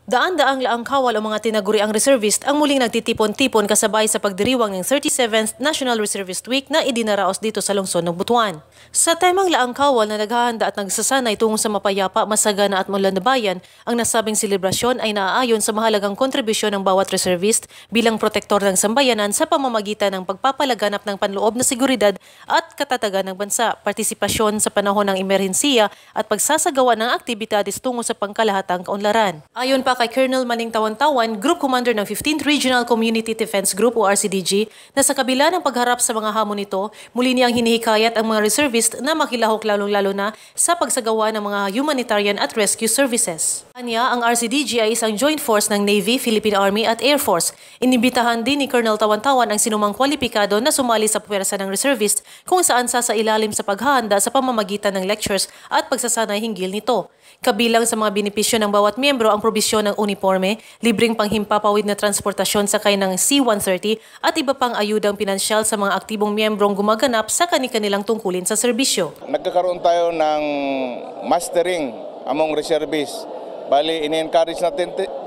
Daan-daang laang kawal o mga tinaguriang reservist ang muling nagtitipon-tipon kasabay sa pagdiriwang ng 37th National Reservist Week na idinaraos dito sa lungsod ng Butuan. Sa temang laang kawal na naghahanda at nagsasanay tungo sa mapayapa, masagana at mulan na bayan, ang nasabing selebrasyon ay naaayon sa mahalagang kontribusyon ng bawat reservist bilang protektor ng sambayanan sa pamamagitan ng pagpapalaganap ng panloob na seguridad at katatagan ng bansa, partisipasyon sa panahon ng emerhensiya at pagsasagawa ng aktibidades tungo sa pangkalahatang kaunlaran. Ayon pa kay Colonel Manning Tawan-Tawan, Group Commander ng 15th Regional Community Defense Group o RCDG, na sa kabila ng pagharap sa mga hamon nito, muli niyang hinihikayat ang mga reservist na makilahok lalong-lalo na sa pagsagawa ng mga humanitarian at rescue services. Anya, ang RCDG ay isang joint force ng Navy, Philippine Army at Air Force. Inibitahan din ni Colonel Tawan-Tawan ang sinumang kwalipikado na sumali sa puwersa ng reservist kung saan sasailalim sa paghahanda sa pamamagitan ng lectures at pagsasanay hinggil nito. Kabilang sa mga benepisyo ng bawat miyembro ang probisyon ng uniforme, libreng panghimpapawid na transportasyon sakay ng C-130 at iba pang ayudang pinansyal sa mga aktibong miyembrong gumaganap sa kani-kanilang tungkulin sa serbisyo. Nagkakaroon tayo ng mastering among reservists. Bali, ini-encourage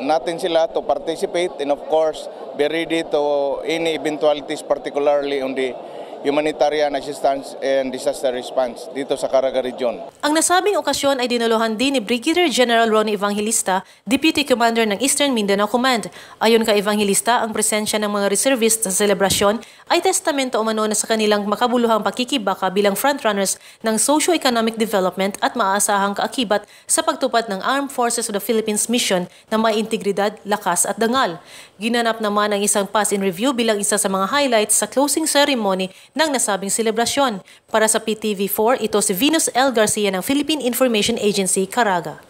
natin sila to participate and of course be ready to any eventualities, particularly on the humanitarian assistance and disaster response dito sa Caraga Region. Ang nasabing okasyon ay dinaluhan din ni Brigadier General Ronnie Evangelista, Deputy Commander ng Eastern Mindanao Command. Ayon kay Evangelista, ang presensya ng mga reservists sa selebrasyon ay testamento umano na sa kanilang makabuluhang pakikibaka bilang frontrunners ng socio-economic development at maaasahang kaakibat sa pagtupad ng Armed Forces of the Philippines mission na may integridad, lakas at dangal. Ginanap naman ang isang pass-in-review bilang isa sa mga highlights sa closing ceremony ng nasabing selebrasyon. Para sa PTV4, ito si Venus L. Garcia ng Philippine Information Agency, Caraga.